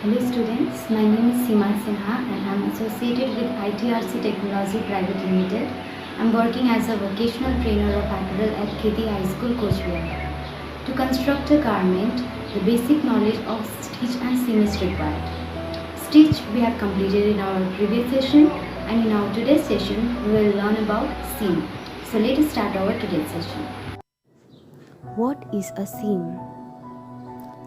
Hello students, my name is Seema Sinha and I am associated with ITRC Technology Private Limited. I am working as a vocational trainer of apparel at Kheti High School, Coach Bihar. To construct a garment, the basic knowledge of stitch and seam is required. Stitch we have completed in our previous session, and in our today's session we will learn about seam. So let us start our today's session. What is a seam?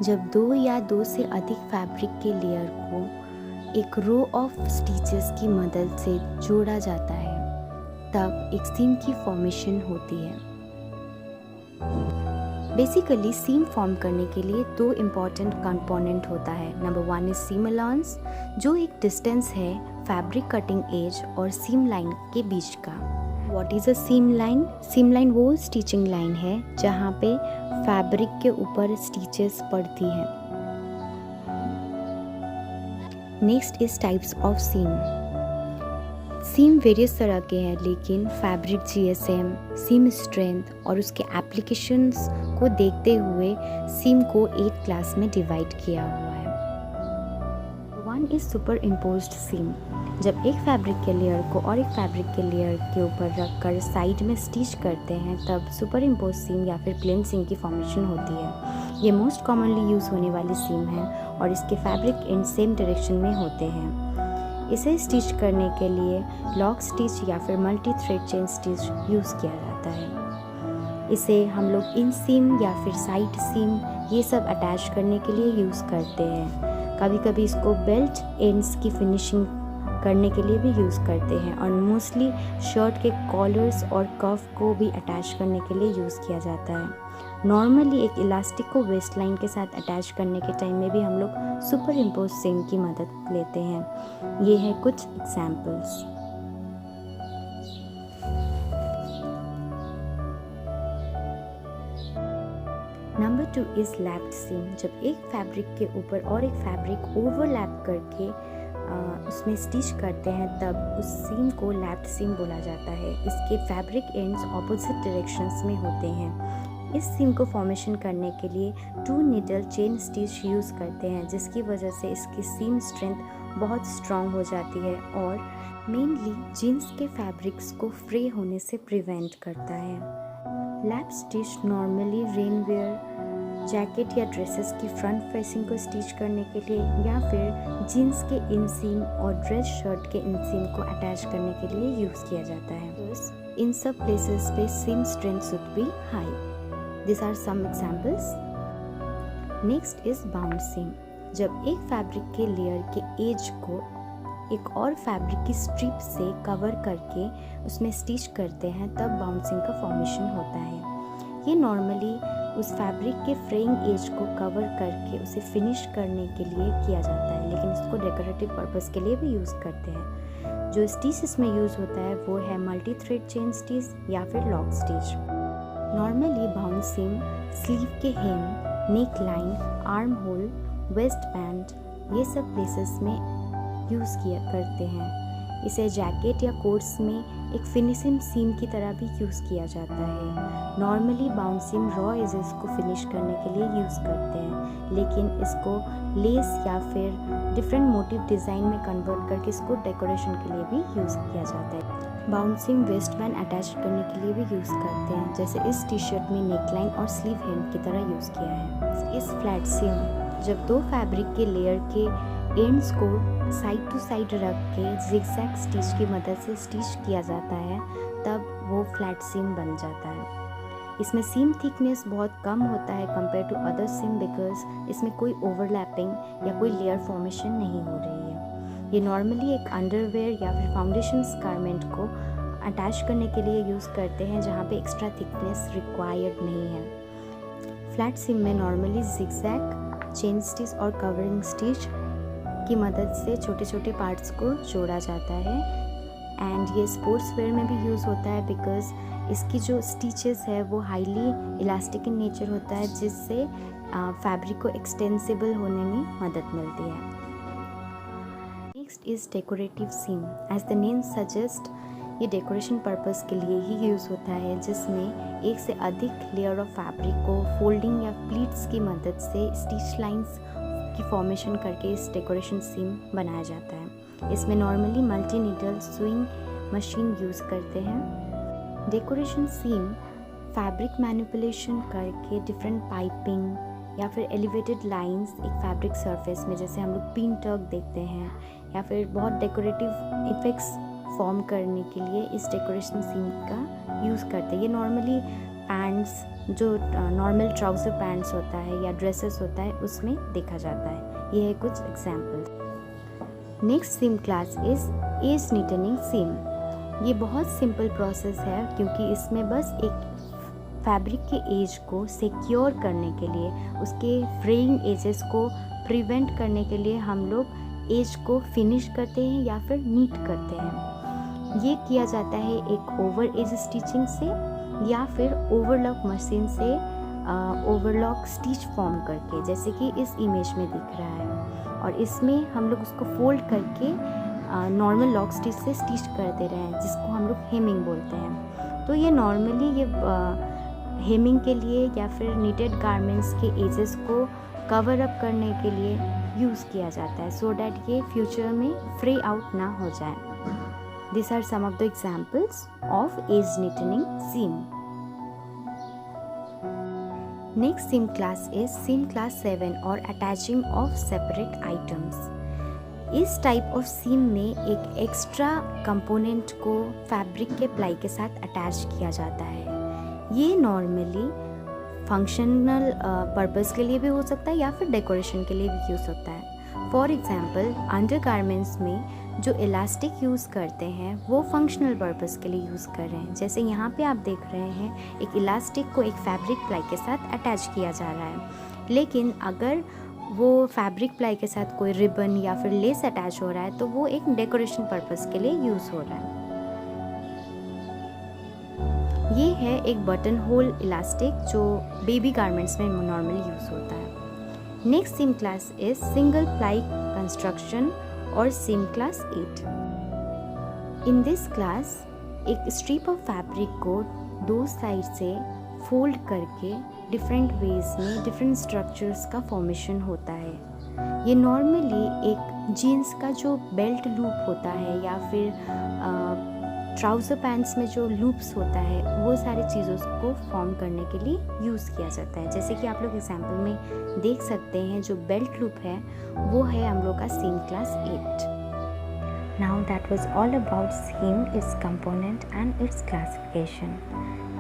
जब दो या दो से अधिक fabric के layer को एक row of stitches की मदद से जोड़ा जाता है तब एक सीम की फॉर्मेशन होती है। बेसिकली सीम फॉर्म करने के लिए दो इम्पॉर्टेंट कंपोनेंट होता है। नंबर 1 इज सीम अलाउंस, जो एक डिस्टेंस है फैब्रिक कटिंग एज और सीम लाइन के बीच का। What is a seam line? Seam line वो स्टिचिंग लाइन है जहाँ पे फैब्रिक के ऊपर स्टिचेस पड़ती हैं। Next is types of seam. Seam various तरह के हैं, लेकिन फैब्रिक जीएसएम, सीम स्ट्रेंथ और उसके एप्लीकेशंस को देखते हुए सीम को 8 क्लास में डिवाइड किया हुआ है। 1 इज सुपर इम्पोज्ड सीम। जब एक फैब्रिक के लेयर को और एक फैब्रिक के लेयर के ऊपर रखकर साइड में स्टिच करते हैं तब सुपर इम्पोज सीम या फिर प्लेन सीम की फॉर्मेशन होती है। ये मोस्ट कॉमनली यूज़ होने वाली सीम है और इसके फैब्रिक एंड सेम डायरेक्शन में होते हैं। इसे स्टिच करने के लिए लॉक स्टिच या फिर multi thread chain stitch use किया जाता है। इसे हम लोग इन सीम या फिर साइड सीम ये सब अटैच करने के लिए यूज़ करते हैं। कभी कभी इसको बेल्ट एंड्स की फिनिशिंग करने के लिए भी यूज़ करते हैं और मोस्टली शर्ट के कॉलर्स और कफ को भी अटैच करने के लिए यूज़ किया जाता है। नॉर्मली एक इलास्टिक को वेस्ट लाइन के साथ अटैच करने के टाइम में भी हम लोग सुपर इम्पोज सीम की मदद लेते हैं। ये है कुछ एग्जाम्पल्स। नंबर 2 इज़ लैप्ड सीम। जब एक फैब्रिक के ऊपर और एक फैब्रिक ओवरलैप करके उसमें स्टिच करते हैं तब उस सीम को लैप्ड सीम बोला जाता है। इसके फैब्रिक एंड्स ऑपोजिट डायरेक्शंस में होते हैं। इस सीम को फॉर्मेशन करने के लिए 2 नीडल चेन स्टिच यूज़ करते हैं, जिसकी वजह से इसकी सीम स्ट्रेंथ बहुत स्ट्रॉन्ग हो जाती है और मेनली जीन्स के फैब्रिक्स को फ्रे होने से प्रिवेंट करता है। लैप स्टिच नॉर्मली रेनवेयर, जैकेट या ड्रेसेस की फ्रंट फेसिंग को स्टिच करने के लिए या फिर जीन्स के इनसीम और ड्रेस शर्ट के इनसीम को अटैच करने के लिए यूज़ किया जाता है। इन सब प्लेसेस पे seam strength should be high. This are some examples. Next is bound seam. जब एक फैब्रिक के लेयर के एज को एक और फैब्रिक की स्ट्रिप से कवर करके उसमें स्टिच करते हैं तब बाउंड सीम का फॉर्मेशन होता है। ये नॉर्मली उस फैब्रिक के फ्रेइंग एज को कवर करके उसे फिनिश करने के लिए किया जाता है, लेकिन इसको डेकोरेटिव पर्पस के लिए भी यूज़ करते हैं। जो स्टिच इसमें यूज़ होता है वो है मल्टी थ्रेड चेन स्टिच या फिर lock stitch. Normally bound seam sleeve के hem, neck line, arm hole, waist band ये सब प्लेसेस में यूज़ किया करते हैं। इसे जैकेट या कोट्स में एक फिनिशिंग सीम की तरह भी यूज़ किया जाता है। नॉर्मली बाउंड सीम रॉ एजेस को फिनिश करने के लिए यूज़ करते हैं, लेकिन इसको लेस या फिर डिफरेंट मोटिव डिज़ाइन में कन्वर्ट करके इसको डेकोरेशन के लिए भी यूज़ किया जाता है। बाउंड सीम वेस्ट बैंड अटैच करने के लिए भी यूज़ करते हैं, जैसे इस टी शर्ट में नेकलाइन और स्लीव हेम की तरह यूज़ किया है। इस फ्लैट सीम जब दो फैब्रिक के लेयर के एंड्स को साइड टू साइड रख के जिगजैग स्टिच की मदद से स्टिच किया जाता है तब वो फ्लैट सीम बन जाता है। इसमें सीम थिकनेस बहुत कम होता है compare to other seam because इसमें कोई ओवरलैपिंग या कोई लेयर फॉर्मेशन नहीं हो रही है। ये नॉर्मली एक अंडरवेयर या फिर फाउंडेशन गारमेंट को अटैच करने के लिए यूज़ करते हैं जहाँ पे एक्स्ट्रा थिकनेस रिक्वायर्ड नहीं है। फ्लैट सीम में नॉर्मली जिगजैग चेन स्टिच और कवरिंग स्टिच की मदद से छोटे छोटे पार्ट्स को जोड़ा जाता है एंड ये स्पोर्ट्स वेयर में भी यूज़ होता है बिकॉज इसकी जो स्टिचेस है वो हाईली इलास्टिक इन नेचर होता है, जिससे फैब्रिक को एक्सटेंसिबल होने में मदद मिलती है। Next is decorative seam. As the name suggest ये डेकोरेशन पर्पस के लिए ही यूज़ होता है, जिसमें एक से अधिक लेयर ऑफ फैब्रिक को फोल्डिंग या प्लीट्स की मदद से स्टिच लाइंस की फॉर्मेशन करके इस डेकोरेशन सीम बनाया जाता है। इसमें normally multi needle swing machine use करते हैं। डेकोरेशन सीम फैब्रिक मैनिपुलेशन करके डिफरेंट पाइपिंग या फिर एलिवेटेड लाइंस एक फैब्रिक सरफेस में, जैसे हम लोग पिन टर्क देखते हैं, या फिर बहुत डेकोरेटिव इफेक्ट्स फॉर्म करने के लिए इस डेकोरेशन सीम का यूज़ करते हैं। ये नॉर्मली पैंट्स, जो नॉर्मल ट्राउज़र पैंट्स होता है या ड्रेसेस होता है, उसमें देखा जाता है। ये है कुछ example. Next seam class is as नीटनिंग सीम। ये बहुत सिंपल प्रोसेस है क्योंकि इसमें बस एक फैब्रिक के एज को सिक्योर करने के लिए, उसके फ्रेइंग एजेस को प्रिवेंट करने के लिए हम लोग एज को फिनिश करते हैं या फिर नीट करते हैं। ये किया जाता है एक ओवर एज स्टिचिंग से या फिर ओवरलॉक मशीन से ओवरलॉक स्टिच फॉर्म करके, जैसे कि इस इमेज में दिख रहा है। और इसमें हम लोग उसको फोल्ड करके नॉर्मल लॉक स्टिच से स्टिच कर दे रहे हैं, जिसको हम लोग हेमिंग बोलते हैं। तो ये नॉर्मली ये हेमिंग के लिए या फिर नीटेड गारमेंट्स के एजेस को कवर अप करने के लिए यूज़ किया जाता है, सो डैट ये फ्यूचर में फ्रे आउट ना हो जाए। These are some of the examples of edge neatening seam. Next seam class is seam class 7 or attaching of separate items. इस टाइप ऑफ सीम में एक एक्स्ट्रा कंपोनेंट को फैब्रिक के प्लाई के साथ अटैच किया जाता है। ये नॉर्मली फंक्शनल पर्पस के लिए भी हो सकता है या फिर डेकोरेशन के लिए भी यूज़ होता है। फॉर एग्जांपल, अंडर गारमेंट्स में जो इलास्टिक यूज़ करते हैं वो फंक्शनल पर्पस के लिए यूज़ कर रहे हैं। जैसे यहाँ पे आप देख रहे हैं, एक इलास्टिक को एक फैब्रिक प्लाई के साथ अटैच किया जा रहा है। लेकिन अगर वो फैब्रिक प्लाई के साथ कोई रिबन या फिर लेस अटैच हो रहा है तो वो एक डेकोरेशन पर्पस के लिए यूज़ हो रहा है। ये है एक बटन होल इलास्टिक जो बेबी गारमेंट्स में नॉर्मली यूज़ होता है। Next seam class is single ply construction और seam class 8। In this class एक स्ट्रिप ऑफ फैब्रिक को दो साइड से फोल्ड करके डिफरेंट वेज में डिफरेंट स्ट्रक्चर्स का फॉर्मेशन होता है। ये नॉर्मली एक जीन्स का जो बेल्ट लूप होता है या फिर ट्राउज़र पैंट्स में जो लूप्स होता है, वो सारी चीज़ों को फॉर्म करने के लिए यूज़ किया जाता है। जैसे कि आप लोग एग्जाम्पल में देख सकते हैं, जो बेल्ट लूप है वो है हम लोग का सीम class 8। Now that was all about seam, its component and its classification.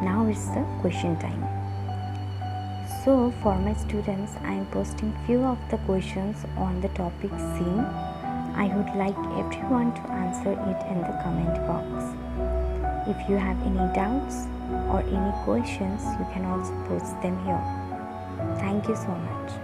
Now it's the question time. So for my students, I am posting few of the questions on the topic seam. I would like everyone to answer it in the comment box. If you have any doubts or any questions, you can also post them here. Thank you so much.